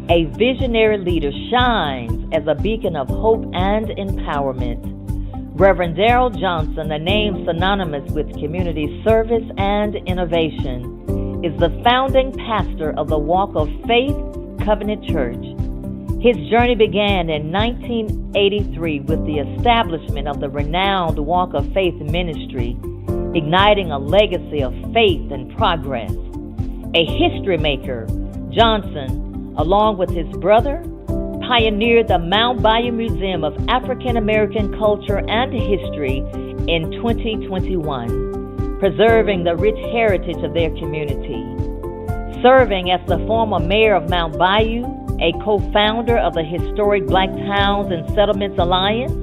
A visionary leader shines as a beacon of hope and empowerment. Reverend Darrell Johnson, a name synonymous with community service and innovation, is the founding pastor of the Walk of Faith Covenant Church. His journey began in 1983 with the establishment of the renowned Walk of Faith ministry, igniting a legacy of faith and progress. A history maker, Johnson, along with his brother, pioneered the Mount Bayou Museum of African American Culture and History in 2021, preserving the rich heritage of their community. Serving as the former mayor of Mount Bayou, a co-founder of the historic Black Towns and Settlements Alliance,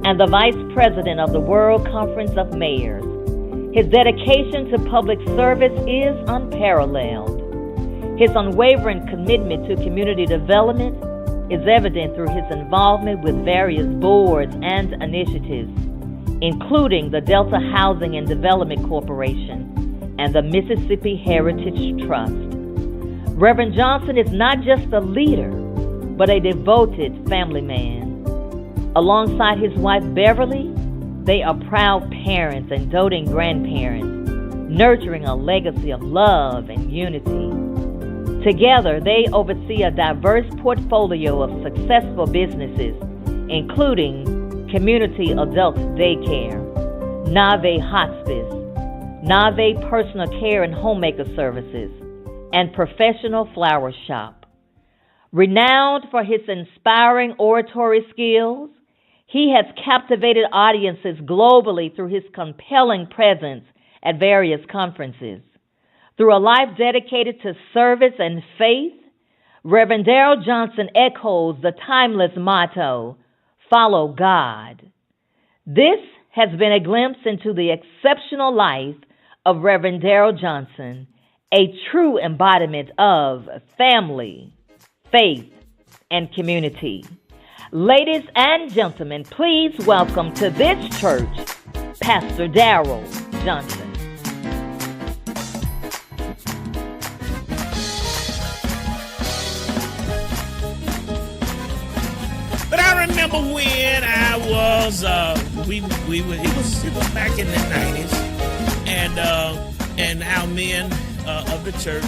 and the vice president of the World Conference of Mayors, his dedication to public service is unparalleled. His unwavering commitment to community development is evident through his involvement with various boards and initiatives, including the Delta Housing and Development Corporation and the Mississippi Heritage Trust. Reverend Johnson is not just a leader, but a devoted family man. Alongside his wife Beverly, they are proud parents and doting grandparents, nurturing a legacy of love and unity. Together, they oversee a diverse portfolio of successful businesses, including Community Adult Daycare, Nave Hospice, Nave Personal Care and Homemaker Services, and Professional Flower Shop. Renowned for his inspiring oratory skills, he has captivated audiences globally through his compelling presence at various conferences. Through a life dedicated to service and faith, Reverend Darrell Johnson echoes the timeless motto, "Follow God." This has been a glimpse into the exceptional life of Reverend Darrell Johnson, a true embodiment of family, faith, and community. Ladies and gentlemen, please welcome to this church, Pastor Darrell Johnson. But I remember when I was, it was back in the 90s, and our men of the church,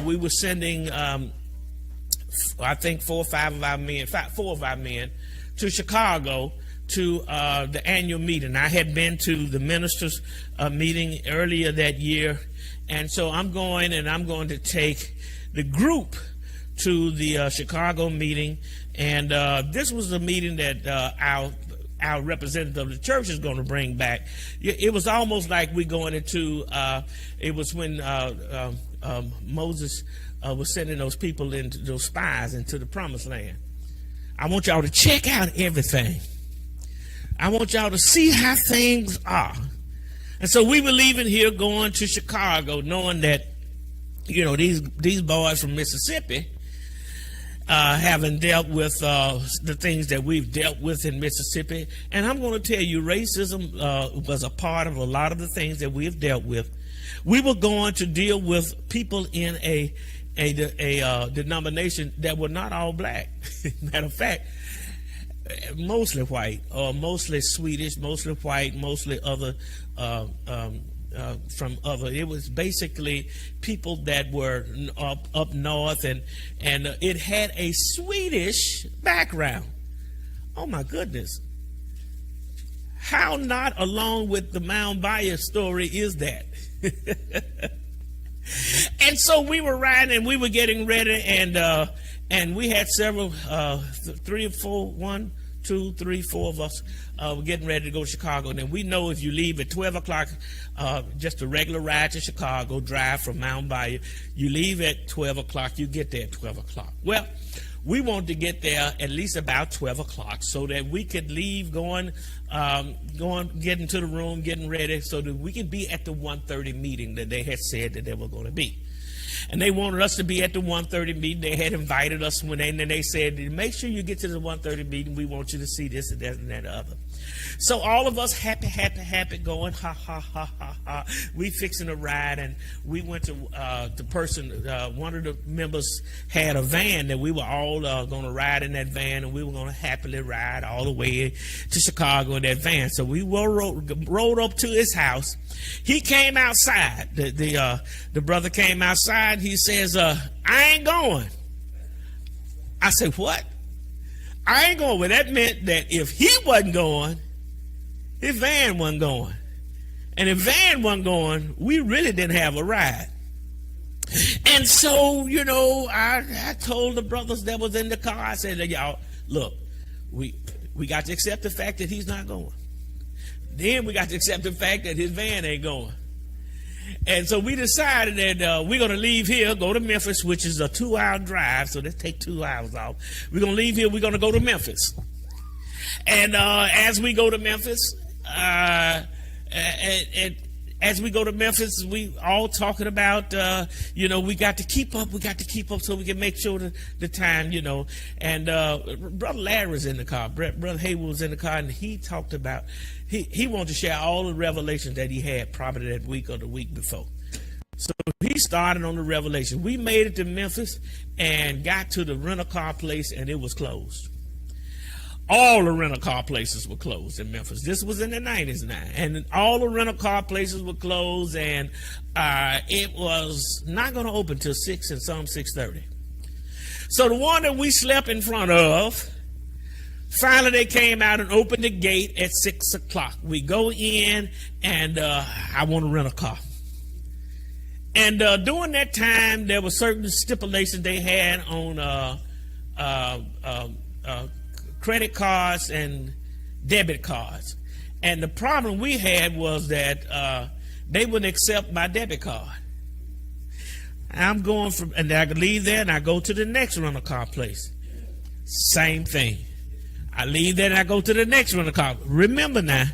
we were sending, I think four of our men to Chicago to the annual meeting. I had been to the ministers' meeting earlier that year, and so I'm going to take the group to the Chicago meeting, and this was the meeting that our representative of the church is going to bring back. It was almost like we going into, it was when Moses was sending those people those spies into the promised land. I want y'all to check out everything. I want y'all to see how things are. And so we were leaving here going to Chicago, knowing that, these boys from Mississippi, having dealt with the things that we've dealt with in Mississippi. And I'm going to tell you, racism was a part of a lot of the things that we've dealt with. We were going to deal with people in a denomination that were not all black. Matter of fact, mostly white, or mostly Swedish, mostly white, mostly other from other. It was basically people that were up north, and it had a Swedish background. Oh my goodness. How not along with the Mount Bayou story is that? And so we were riding and we were getting ready, and we had several, 3 or 4, 1, 2, 3, 4 of us were getting ready to go to Chicago. And then we know if you leave at 12 o'clock, just a regular ride to Chicago, drive from Mount Bayou, you leave at 12 o'clock, you get there at 12 o'clock. Well, we wanted to get there at least about 12 o'clock so that we could leave going, getting to the room, getting ready, so that we could be at the 1:30 meeting that they had said that they were going to be. And they wanted us to be at the 1:30 meeting. They had invited us and then they said, make sure you get to the 1:30 meeting. We want you to see this and that and that other. So all of us happy going, ha, ha, ha, ha, ha. We fixing a ride, and we went to the person, one of the members had a van that we were all going to ride in that van, and we were going to happily ride all the way to Chicago in that van. So we rode up to his house. He came outside. The brother came outside. He says, I ain't going. I said, what? I ain't going. Well, that meant that if he wasn't going, his van wasn't going. And if van wasn't going, we really didn't have a ride. And so, you know, I told the brothers that was in the car, I said, y'all, look, we got to accept the fact that he's not going. Then we got to accept the fact that his van ain't going. And so we decided that we're going to leave here, go to Memphis, which is a 2-hour drive. So let's take 2 hours off. We're going to leave here. We're going to go to Memphis. And as we go to Memphis, as we go to Memphis, we all talking about, you know, we got to keep up so we can make sure the time, you know. And Brother Larry was in the car. Brother Haywood was in the car, and he talked about, he wanted to share all the revelations that he had probably that week or the week before. So he started on the revelation. We made it to Memphis and got to the rental-car place, and it was closed. All the rental car places were closed in Memphis. This was in the 90s now. And all the rental car places were closed, and it was not going to open till 6 and some 6:30. So the one that we slept in front of, finally they came out and opened the gate at 6 o'clock. We go in, and I want to rent a car. And during that time, there were certain stipulations they had on credit cards and debit cards. And the problem we had was that they wouldn't accept my debit card. I'm going from, and I leave there and I go to the next rental car place. Same thing. I leave there and I go to the next rental car. Remember now,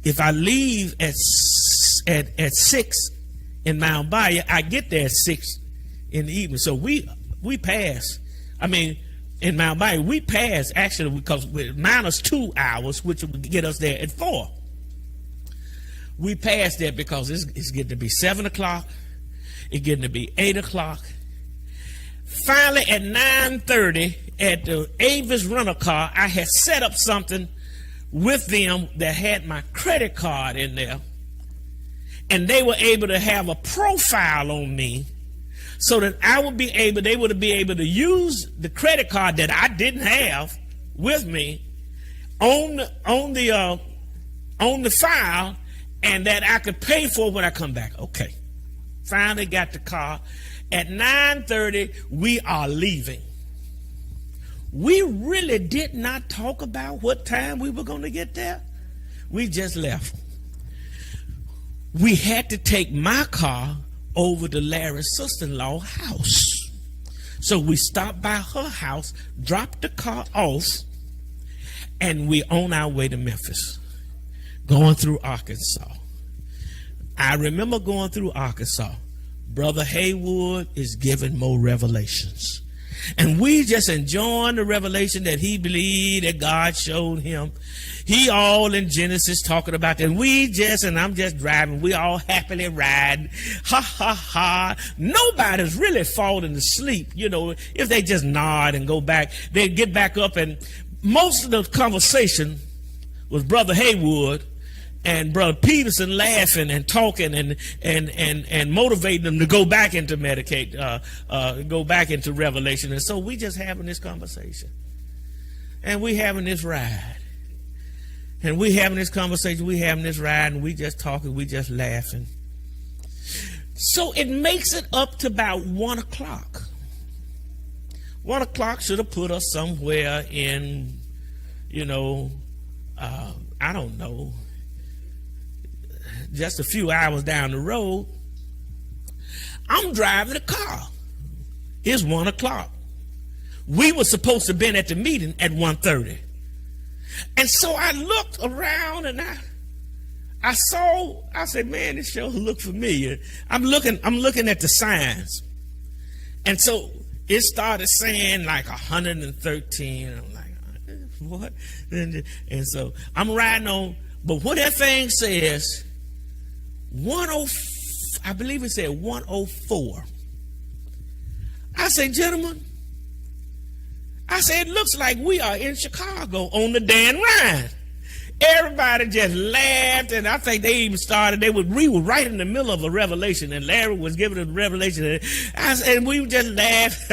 if I leave at 6 in Mount Bayou, I get there at 6 in the evening. So we pass. I mean, in Mount Bayou, we passed actually because with -2 hours, which would get us there at 4. We passed that because it's getting to be 7 o'clock. It's getting to be 8 o'clock. Finally, at 9:30 at the Avis rental car, I had set up something with them that had my credit card in there, and they were able to have a profile on me, so that they would be able to use the credit card that I didn't have with me on the file, and that I could pay for when I come back. Okay. Finally got the car. At 9:30, we are leaving. We really did not talk about what time we were going to get there. We just left. We had to take my car over to Larry's sister-in-law house. So we stopped by her house, dropped the car off, and we on our way to Memphis, going through Arkansas. I remember going through Arkansas. Brother Haywood is giving more revelations. And we just enjoying the revelation that he believed that God showed him. He all in Genesis talking about that. And I'm just driving. We all happily riding. Ha, ha, ha. Nobody's really falling asleep. You know, if they just nod and go back, they get back up. And most of the conversation was Brother Haywood and Brother Peterson laughing and talking and motivating them to go back into go back into Revelation. And so we just having this conversation. And we having this ride. And we having this conversation, we having this ride, and we just talking, we just laughing. So it makes it up to about 1 o'clock. 1 o'clock should have put us somewhere in, you know, I don't know, just a few hours down the road. I'm driving the car. It's 1 o'clock. We were supposed to have been at the meeting at 1:30. And so I looked around and I said, man, this sure look familiar. I'm looking at the signs. And so it started saying like 113. And I'm like, what? And so I'm riding on, but what that thing says, 10, I believe it said 104. I say, gentlemen, I said, it looks like we are in Chicago on the Dan Ryan. Everybody just laughed, and I think they even started. We were right in the middle of a revelation, and Larry was giving a revelation, and we just laughed.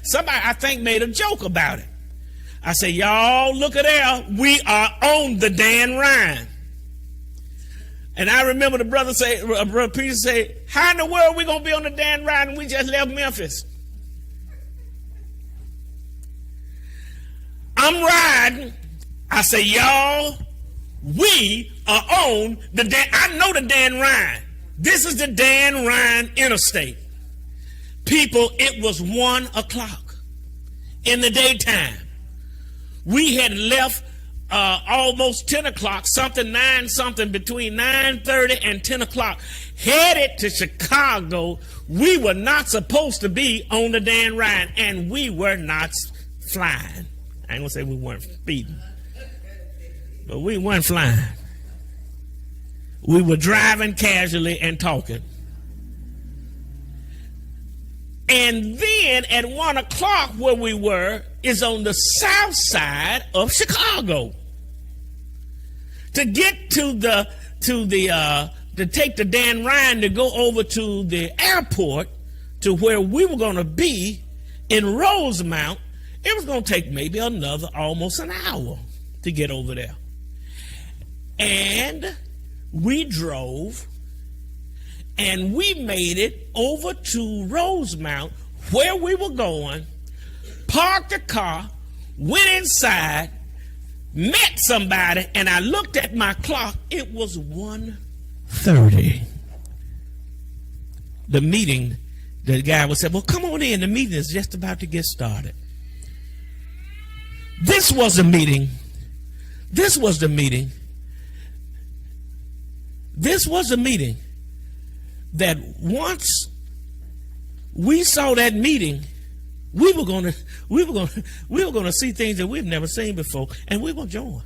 Somebody, I think, made a joke about it. I said, y'all, look at there. We are on the Dan Ryan. And I remember the brother Peter say, how in the world are we going to be on the Dan Ryan and we just left Memphis? I'm riding. I say, y'all, we are on the Dan. I know the Dan Ryan. This is the Dan Ryan Interstate. People, it was 1 o'clock in the daytime. We had left almost 10 o'clock, something between 9:30 and 10 o'clock, headed to Chicago. We were not supposed to be on the Dan Ryan, and we were not flying. I ain't gonna say we weren't speeding, but we weren't flying. We were driving casually and talking. And then at 1 o'clock, where we were is on the south side of Chicago. To get to take the Dan Ryan to go over to the airport to where we were going to be in Rosemount, it was going to take maybe another almost an hour to get over there. And we drove, and we made it over to Rosemount, where we were going, parked the car, went inside, met somebody, and I looked at my clock. It was 1:30. The meeting, the guy would say, well, come on in. The meeting is just about to get started. This was the meeting. This was the meeting. This was the meeting that once we saw that meeting, we were gonna see things that we've never seen before, and we were gonna join.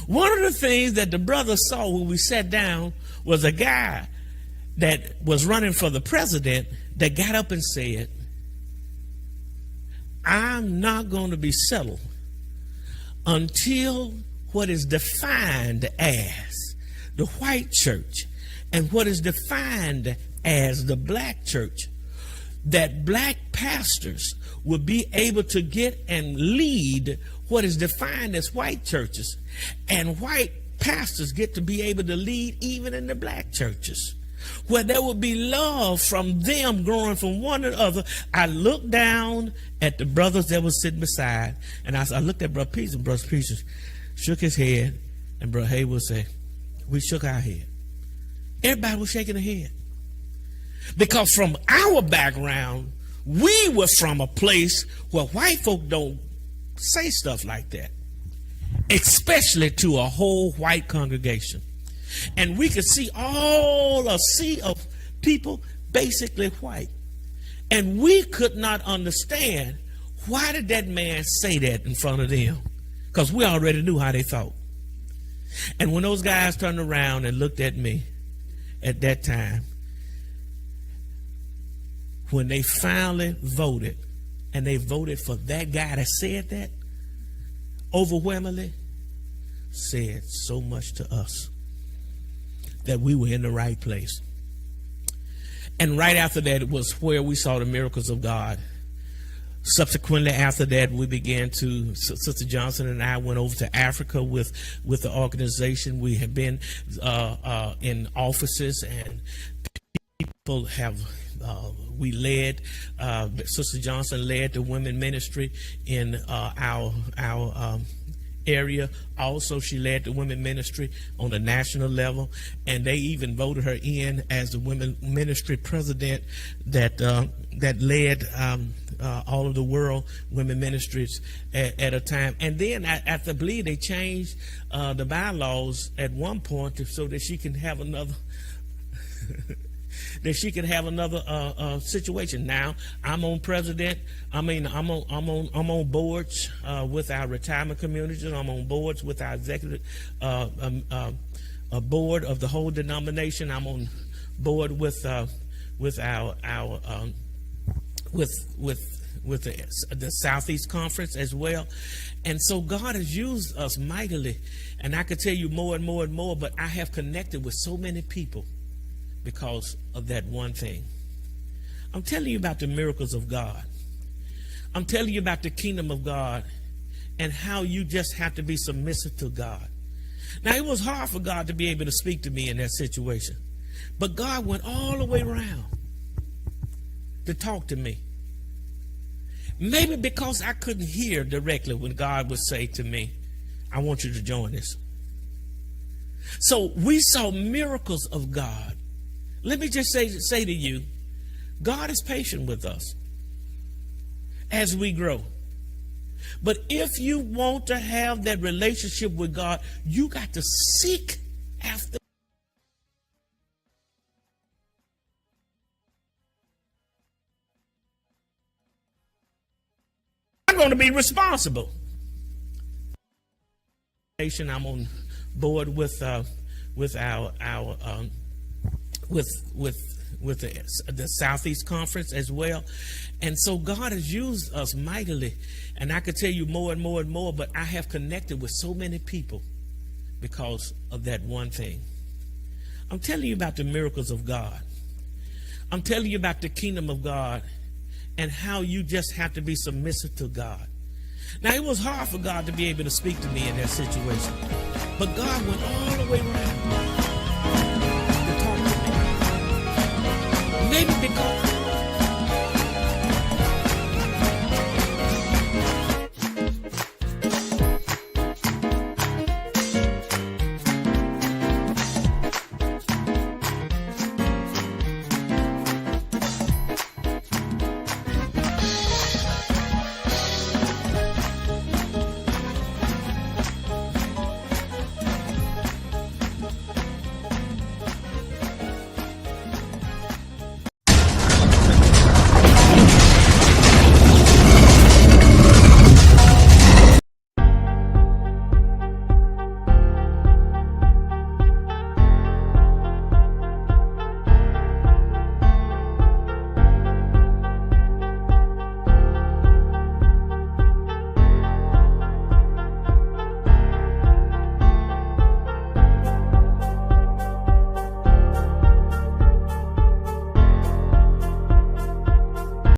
One of the things that the brothers saw when we sat down was a guy that was running for the president that got up and said, I'm not going to be settled until what is defined as the white church and what is defined as the black church, that black pastors will be able to get and lead what is defined as white churches, and white pastors get to be able to lead even in the black churches, where there would be love from them growing from one to the other. I looked down at the brothers that was sitting beside, and I looked at Brother Peter, and Brother Peter shook his head, and Brother Haywood said, we shook our head. Everybody was shaking their head. Because from our background, we were from a place where white folk don't say stuff like that, especially to a whole white congregation. And we could see all a sea of people basically white. And we could not understand, why did that man say that in front of them? Because we already knew how they thought. And when those guys turned around and looked at me at that time, when they finally voted, and they voted for that guy that said that, overwhelmingly said so much to us that we were in the right place. And right after that, it was where we saw the miracles of God. Subsequently, after that, we began to, Sister Johnson and I went over to Africa with the organization. We have been in offices, and people have, we led, Sister Johnson led the women ministry in our area. Also, she led the women ministry on the national level, and they even voted her in as the women ministry president that led all of the world women ministries at a time. And then I believe they changed the bylaws at one point so that she can have another that she could have another situation. Now I'm on president. I'm on boards with our retirement communities. I'm on boards with our executive board of the whole denomination. I'm on board with our with the Southeast Conference as well. And so God has used us mightily. And I could tell you more and more and more, but I have connected with so many people because of that one thing. I'm telling you about the miracles of God. I'm telling you about the kingdom of God and how you just have to be submissive to God. Now, it was hard for God to be able to speak to me in that situation, but God went all the way around to talk to me. Maybe because I couldn't hear directly when God would say to me, I want you to join us. So we saw miracles of God. Let me just say to you, God is patient with us as we grow. But if you want to have that relationship with God, you got to seek after. I'm going to be responsible. I'm on board with our with the Southeast Conference as well. And so God has used us mightily. And I could tell you more and more and more, but I have connected with so many people because of that one thing. I'm telling you about the miracles of God. I'm telling you about the kingdom of God and how you just have to be submissive to God. Now, it was hard for God to be able to speak to me in that situation, but God went all the way around.